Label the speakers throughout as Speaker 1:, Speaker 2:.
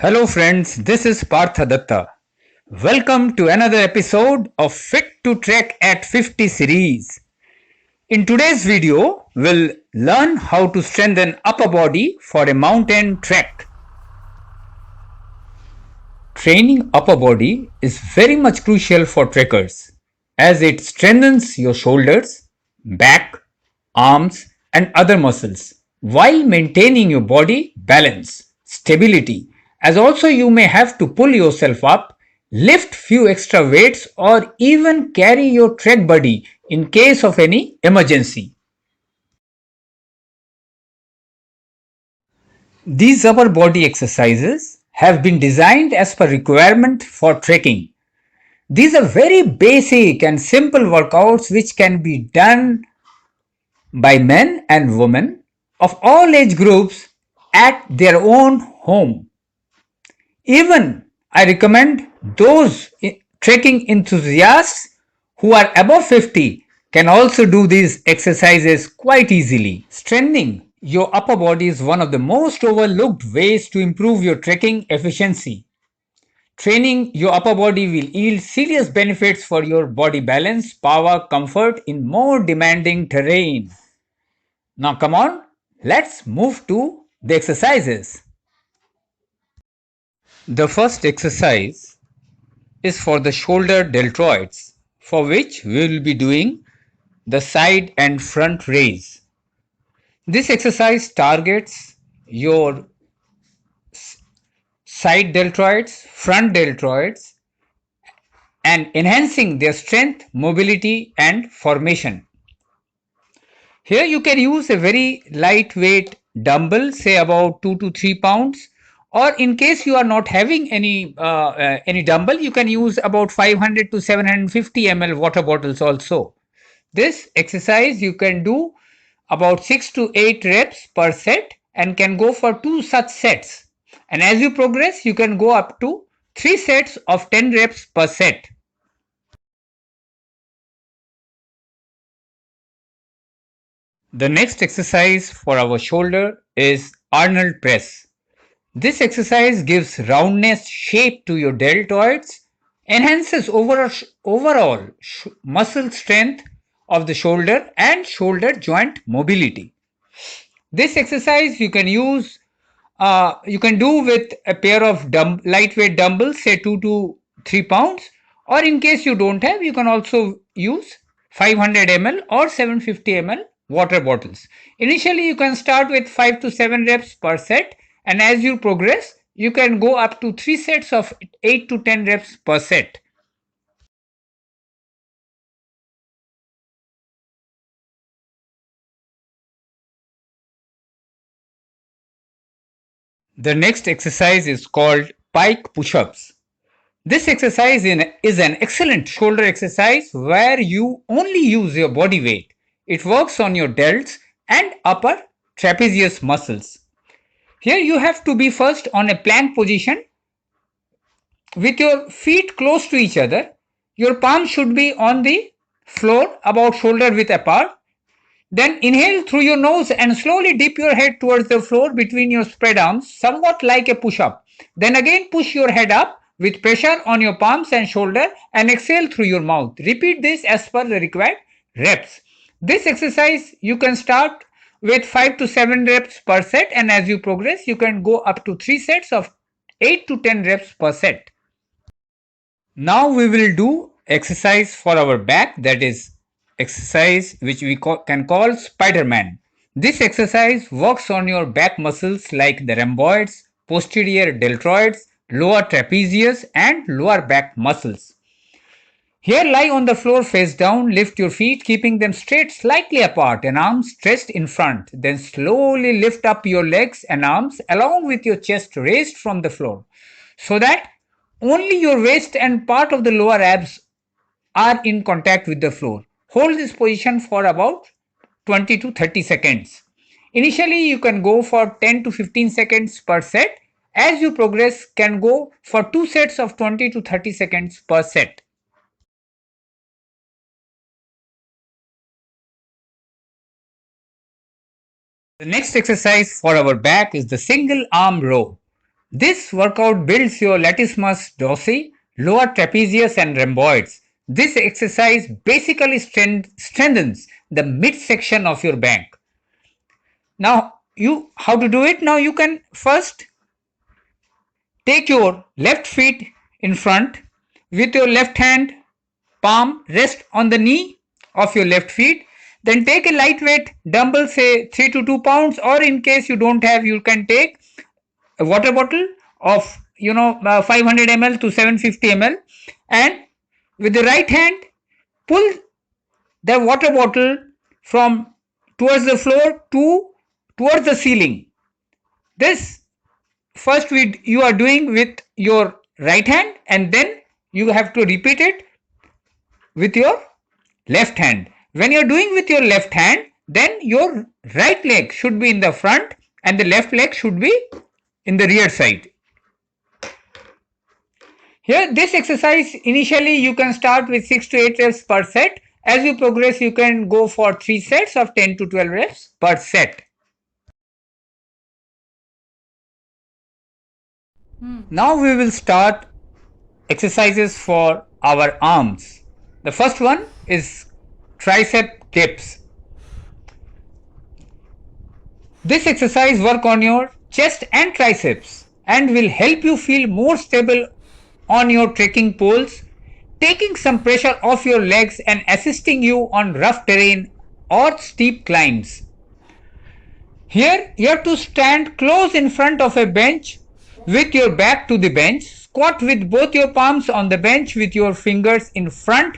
Speaker 1: Hello friends, this is Partha Datta. Welcome to another episode of Fit to Trek at 50 series. In today's video, we'll learn how to strengthen upper body for a mountain trek. Training upper body is very much crucial for trekkers as it strengthens your shoulders, back, arms and other muscles while maintaining your body balance, stability, as also you may have to pull yourself up, lift few extra weights or even carry your trek buddy in case of any emergency. These upper body exercises have been designed as per requirement for trekking. These are very basic and simple workouts which can be done by men and women of all age groups at their own home. Even I recommend those trekking enthusiasts who are above 50 can also do these exercises quite easily. Strengthening your upper body is one of the most overlooked ways to improve your trekking efficiency. Training your upper body will yield serious benefits for your body balance, power, comfort in more demanding terrain. Now come on, let's move to the exercises. The first exercise is for the shoulder deltoids, for which we will be doing the side and front raise. This exercise targets your side deltoids, front deltoids, and enhancing their strength, mobility, and formation. Here you can use a very lightweight dumbbell, say about 2 to 3 pounds, or in case you are not having any dumbbell, you can use about 500 to 750 ml water bottles also. This exercise you can do about 6 to 8 reps per set and can go for 2 such sets. And as you progress, you can go up to 3 sets of 10 reps per set. The next exercise for our shoulder is Arnold press. This exercise gives roundness shape to your deltoids, enhances overall muscle strength of the shoulder and shoulder joint mobility. This exercise you can do with a pair of lightweight dumbbells, say 2 to 3 pounds, or in case you don't have, you can also use 500 ml or 750 ml water bottles. Initially, you can start with 5 to 7 reps per set, and as you progress, you can go up to 3 sets of 8 to 10 reps per set. The next exercise is called pike push-ups. This exercise is an excellent shoulder exercise where you only use your body weight. It works on your delts and upper trapezius muscles. Here you have to be first on a plank position with your feet close to each other. Your palms should be on the floor about shoulder width apart. Then inhale through your nose and slowly dip your head towards the floor between your spread arms, somewhat like a push-up. Then again push your head up with pressure on your palms and shoulder and exhale through your mouth. Repeat this as per the required reps. This exercise you can start with 5 to 7 reps per set, and as you progress you can go up to 3 sets of 8 to 10 reps per set. Now we will do exercise for our back, that is exercise which we can call Spider-Man. This exercise works on your back muscles like the rhomboids, posterior deltoids, lower trapezius and lower back muscles. Here lie on the floor face down, lift your feet keeping them straight slightly apart and arms stretched in front. Then slowly lift up your legs and arms along with your chest raised from the floor so that only your waist and part of the lower abs are in contact with the floor. Hold this position for about 20 to 30 seconds. Initially, you can go for 10 to 15 seconds per set. As you progress, can go for 2 sets of 20 to 30 seconds per set. The next exercise for our back is the single arm row. This workout builds your latissimus dorsi, lower trapezius and rhomboids. This exercise basically strengthens the midsection of your back. Now, how to do it? Now you can first take your left feet in front with your left hand palm rest on the knee of your left feet. Then take a lightweight dumbbell, say 3 to 2 pounds, or in case you don't have, you can take a water bottle of 500 ml to 750 ml, and with the right hand pull the water bottle from towards the floor to towards the ceiling. This first you are doing with your right hand, and then you have to repeat it with your left hand. When you are doing with your left hand, then your right leg should be in the front and the left leg should be in the rear side. Here, this exercise initially you can start with 6 to 8 reps per set. As you progress, you can go for 3 sets of 10 to 12 reps per set. Now we will start exercises for our arms. The first one is tricep dips. This exercise work on your chest and triceps and will help you feel more stable on your trekking poles, taking some pressure off your legs and assisting you on rough terrain or steep climbs. Here you have to stand close in front of a bench with your back to the bench. Squat with both your palms on the bench with your fingers in front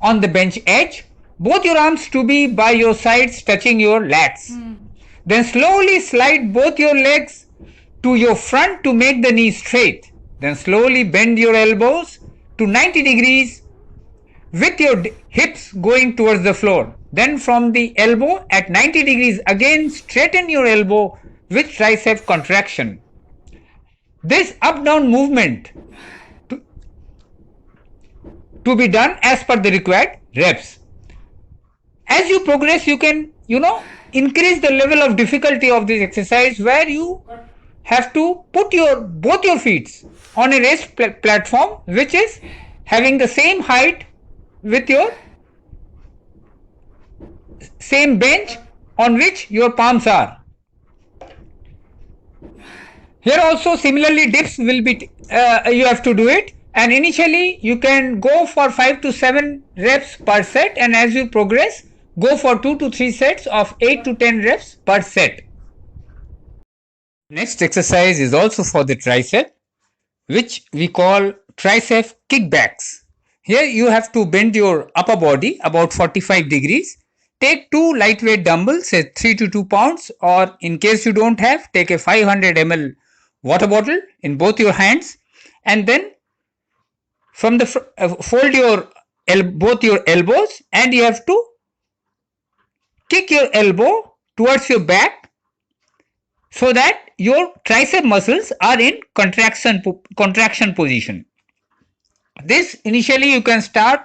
Speaker 1: on the bench edge. Both your arms to be by your sides touching your lats. Then slowly slide both your legs to your front to make the knee straight. Then slowly bend your elbows to 90 degrees with your hips going towards the floor. Then from the elbow at 90 degrees again straighten your elbow with tricep contraction. This up down movement to be done as per the required reps. As you progress, you can increase the level of difficulty of this exercise, where you have to put both your feet on a raised platform which is having the same height with your same bench on which your palms are. Here also similarly dips will be you have to do it, and initially you can go for 5 to 7 reps per set, and as you progress go for 2 to 3 sets of 8 to 10 reps per set. Next exercise is also for the tricep, which we call tricep kickbacks. Here you have to bend your upper body about 45 degrees. Take 2 lightweight dumbbells, say 3 to 2 pounds, or in case you don't have, take a 500 ml water bottle in both your hands, and then from the fold your both your elbows, and you have to kick your elbow towards your back so that your tricep muscles are in contraction position. This initially you can start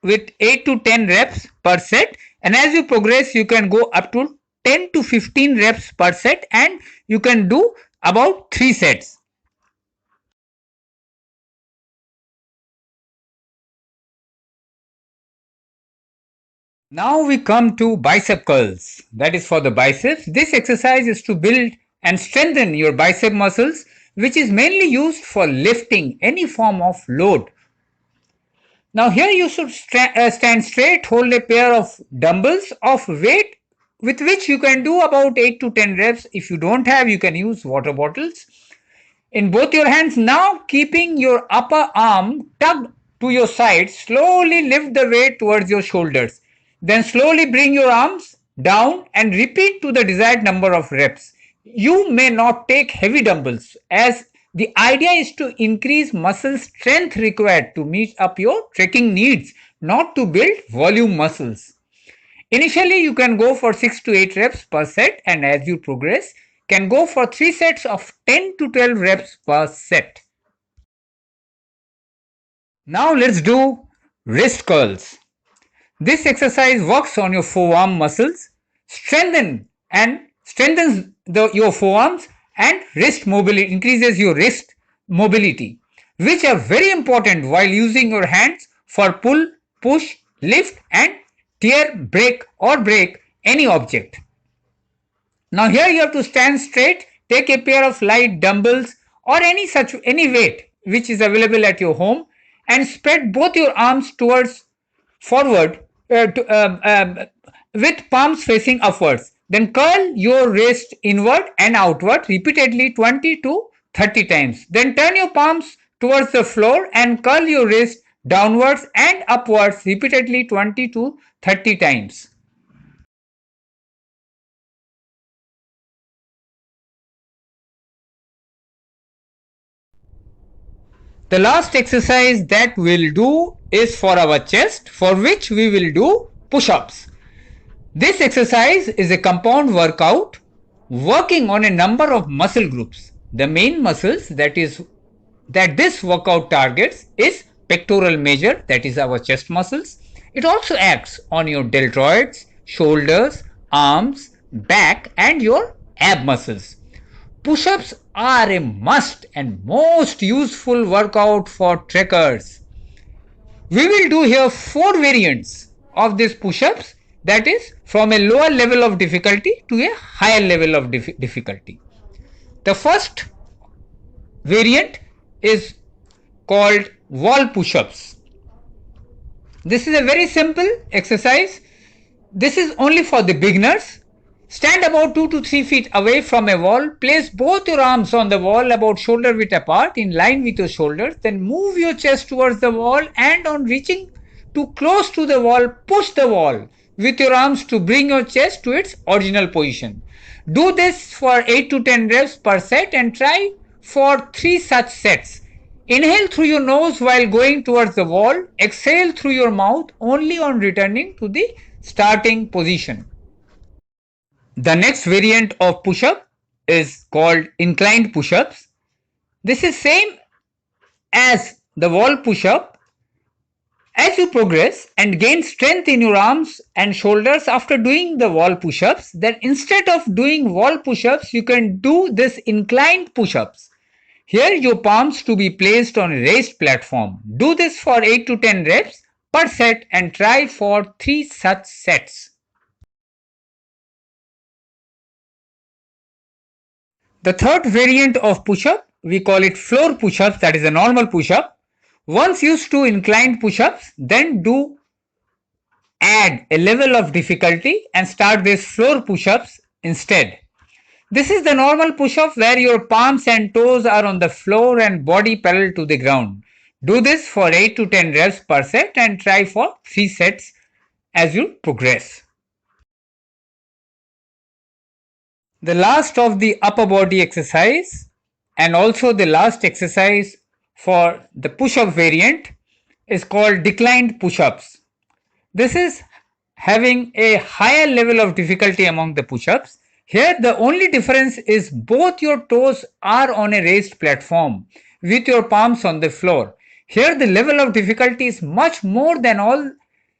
Speaker 1: with 8 to 10 reps per set, and as you progress you can go up to 10 to 15 reps per set, and you can do about 3 sets. Now we come to bicep curls. That is for the biceps. This exercise is to build and strengthen your bicep muscles, which is mainly used for lifting any form of load. Now here you should stand straight, hold a pair of dumbbells of weight with which you can do about 8 to 10 reps. If you don't have, you can use water bottles in both your hands. Now keeping your upper arm tucked to your side, slowly lift the weight towards your shoulders. Then slowly bring your arms down and repeat to the desired number of reps. You may not take heavy dumbbells, as the idea is to increase muscle strength required to meet up your trekking needs, not to build volume muscles. Initially you can go for 6 to 8 reps per set, and as you progress can go for 3 sets of 10 to 12 reps per set. Now let's do wrist curls. This exercise works on your forearm muscles, strengthens your forearms and wrist mobility, increases your wrist mobility, which are very important while using your hands for pull, push, lift and tear, break or break any object. Now here you have to stand straight, take a pair of light dumbbells or any weight which is available at your home and spread both your arms towards forward with palms facing upwards. Then curl your wrist inward and outward repeatedly 20 to 30 times. Then turn your palms towards the floor and curl your wrist downwards and upwards repeatedly 20 to 30 times. The last exercise that we'll do is for our chest, for which we will do push-ups. This exercise is a compound workout working on a number of muscle groups. The main muscles that this workout targets is pectoral major, that is our chest muscles. It also acts on your deltoids, shoulders, arms, back and your ab muscles. Push-ups are a must and most useful workout for trekkers. We will do here 4 variants of these push-ups, that is from a lower level of difficulty to a higher level of difficulty. The first variant is called wall push-ups. This is a very simple exercise. This is only for the beginners. Stand about 2 to 3 feet away from a wall. Place both your arms on the wall about shoulder width apart in line with your shoulders. Then move your chest towards the wall and on reaching too close to the wall, push the wall with your arms to bring your chest to its original position. Do this for 8 to 10 reps per set and try for 3 such sets. Inhale through your nose while going towards the wall. Exhale through your mouth only on returning to the starting position. The next variant of push-up is called inclined push-ups. This is same as the wall push-up. As you progress and gain strength in your arms and shoulders after doing the wall push-ups, then instead of doing wall push-ups, you can do this inclined push-ups. Here your palms to be placed on a raised platform. Do this for 8 to 10 reps per set and try for 3 such sets. The third variant of push-up, we call it floor push-ups, that is a normal push-up. Once used to inclined push-ups, then do add a level of difficulty and start these floor push-ups instead. This is the normal push-up where your palms and toes are on the floor and body parallel to the ground. Do this for 8 to 10 reps per set and try for 3 sets as you progress. The last of the upper body exercise and also the last exercise for the push-up variant is called declined push-ups. This is having a higher level of difficulty among the push-ups. Here the only difference is both your toes are on a raised platform with your palms on the floor. Here the level of difficulty is much more than all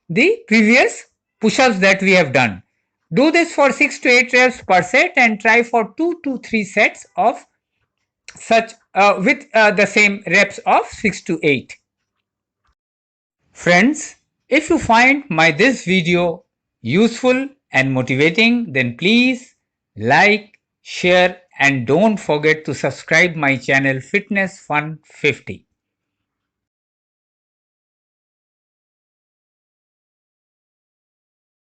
Speaker 1: the previous push-ups that we have done. Do this for 6 to 8 reps per set and try for 2 to 3 sets of such with the same reps of 6 to 8. Friends, if you find this video useful and motivating, then please like, share and don't forget to subscribe my channel Fitness Fun 50.